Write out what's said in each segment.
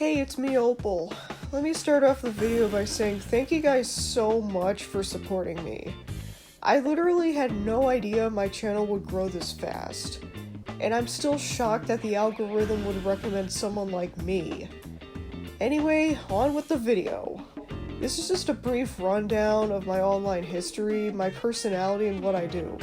Hey, it's me, Opal. Let me start off the video by saying thank you guys so much for supporting me. I literally had no idea my channel would grow this fast, and I'm still shocked that the algorithm would recommend someone like me. Anyway, on with the video. This is just a brief rundown of my online history, my personality, and what I do.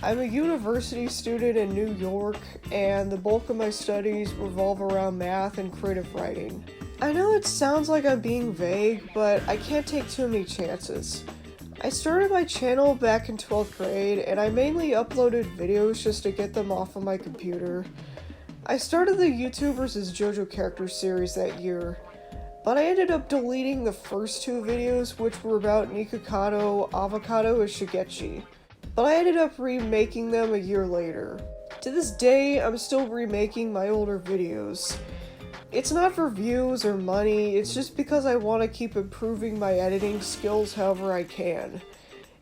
I'm a university student in New York, and the bulk of my studies revolve around math and creative writing. I know it sounds like I'm being vague, but I can't take too many chances. I started my channel back in 12th grade, and I mainly uploaded videos just to get them off of my computer. I started the YouTubers as JoJo Characters series that year, but I ended up deleting the first two videos, which were about Nikocado, Avocado, and Shigechi. But I ended up remaking them a year later. To this day, I'm still remaking my older videos. It's not for views or money, it's just because I want to keep improving my editing skills however I can.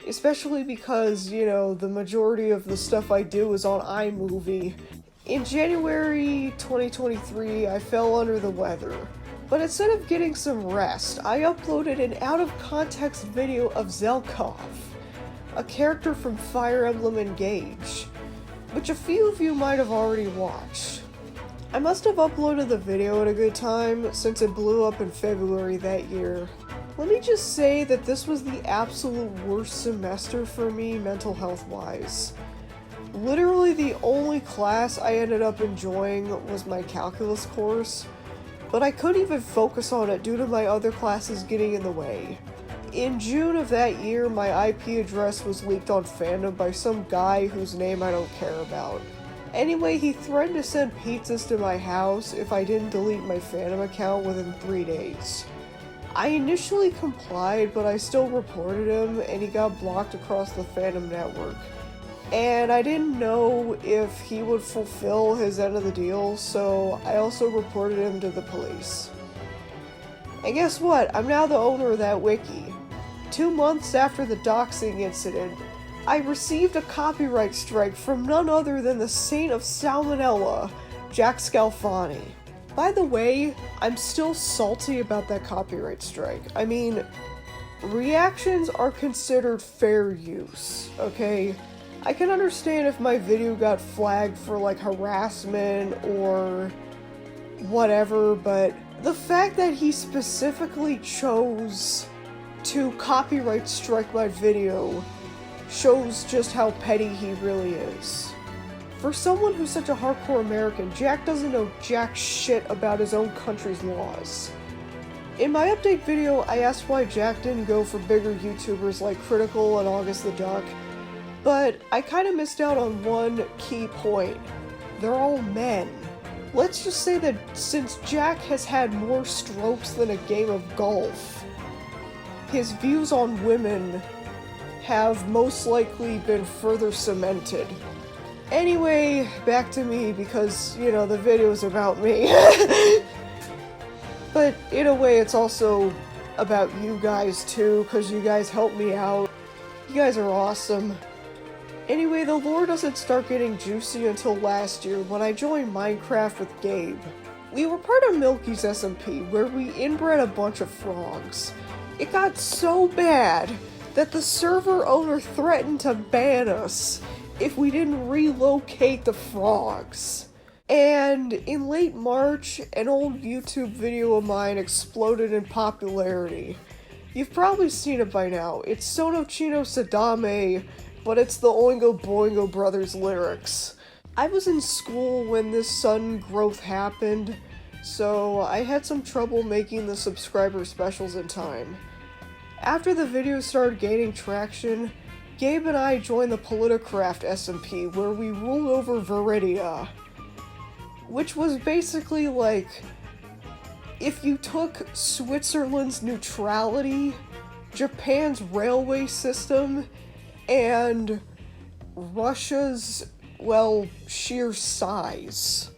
Especially because, the majority of the stuff I do is on iMovie. In January 2023, I fell under the weather. But instead of getting some rest, I uploaded an out-of-context video of Zelkov, a character from Fire Emblem Engage, which a few of you might have already watched. I must have uploaded the video at a good time since it blew up in February that year. Let me just say that this was the absolute worst semester for me mental health wise. Literally the only class I ended up enjoying was my calculus course, but I couldn't even focus on it due to my other classes getting in the way. In June of that year, my IP address was leaked on fandom by some guy whose name I don't care about. Anyway, he threatened to send pizzas to my house if I didn't delete my fandom account within 3 days. I initially complied, but I still reported him, and he got blocked across the fandom network. And I didn't know if he would fulfill his end of the deal, so I also reported him to the police. And guess what? I'm now the owner of that wiki. 2 months after the doxing incident, I received a copyright strike from none other than the Saint of Salmonella, Jack Scalfani. By the way, I'm still salty about that copyright strike. I mean, reactions are considered fair use, okay? I can understand if my video got flagged for harassment or whatever, but the fact that he specifically chose to copyright strike my video shows just how petty he really is. For someone who's such a hardcore American, Jack doesn't know jack shit about his own country's laws. In my update video, I asked why Jack didn't go for bigger YouTubers like Critical and August the Duck, but I kinda missed out on one key point. They're all men. Let's just say that since Jack has had more strokes than a game of golf, his views on women have most likely been further cemented. Anyway, back to me because, the video's about me. But in a way, it's also about you guys too, because you guys help me out. You guys are awesome. Anyway, the lore doesn't start getting juicy until last year when I joined Minecraft with Gabe. We were part of Milky's SMP, where we inbred a bunch of frogs. It got so bad that the server owner threatened to ban us if we didn't relocate the frogs. And in late March, an old YouTube video of mine exploded in popularity. You've probably seen it by now. It's Sono Chino Sadame, but it's the Oingo Boingo Brothers lyrics. I was in school when this sudden growth happened, so I had some trouble making the subscriber specials in time. After the video started gaining traction, Gabe and I joined the Politicraft SMP, where we ruled over Viridia, which was basically if you took Switzerland's neutrality, Japan's railway system, and Russia's, sheer size.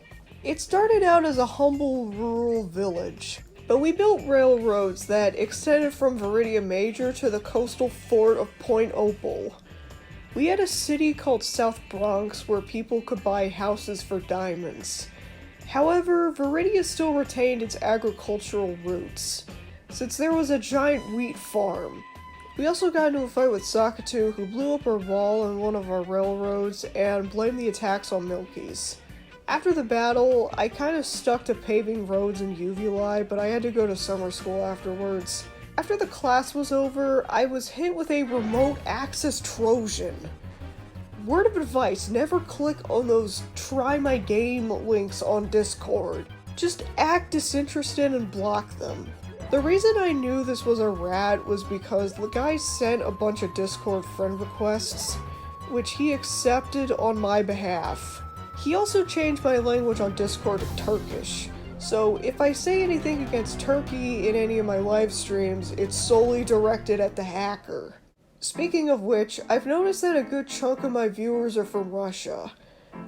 It started out as a humble rural village, but we built railroads that extended from Viridia Major to the coastal fort of Point Opal. We had a city called South Bronx where people could buy houses for diamonds. However, Viridia still retained its agricultural roots, since there was a giant wheat farm. We also got into a fight with Sakatu, who blew up our wall on one of our railroads and blamed the attacks on Milkies. After the battle, I kind of stuck to paving roads in Uvuli, but I had to go to summer school afterwards. After the class was over, I was hit with a remote access Trojan. Word of advice, never click on those try my game links on Discord. Just act disinterested and block them. The reason I knew this was a rat was because the guy sent a bunch of Discord friend requests, which he accepted on my behalf. He also changed my language on Discord to Turkish, so if I say anything against Turkey in any of my live streams, it's solely directed at the hacker. Speaking of which, I've noticed that a good chunk of my viewers are from Russia.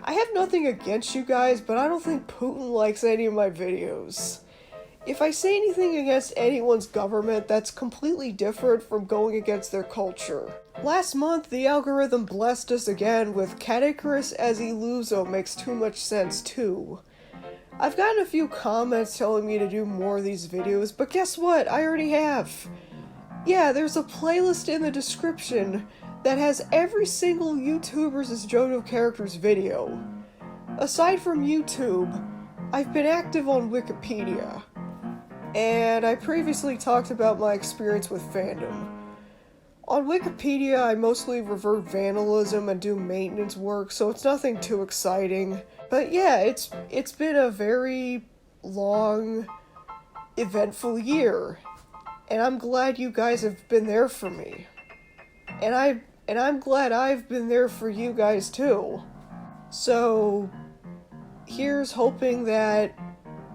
I have nothing against you guys, but I don't think Putin likes any of my videos. If I say anything against anyone's government, that's completely different from going against their culture. Last month, the algorithm blessed us again with Cat Icarus as Iluso makes too much sense too. I've gotten a few comments telling me to do more of these videos, but guess what? I already have. Yeah, there's a playlist in the description that has every single YouTuber's JoJo Characters video. Aside from YouTube, I've been active on Wikipedia. And I previously talked about my experience with fandom. On Wikipedia, I mostly revert vandalism and do maintenance work, so it's nothing too exciting. But yeah, it's been a very long, eventful year, and I'm glad you guys have been there for me. And I'm glad I've been there for you guys too. So here's hoping that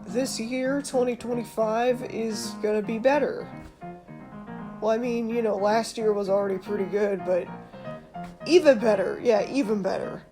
this year, 2025, is gonna be better. Well, I mean, last year was already pretty good, but even better. Yeah, even better.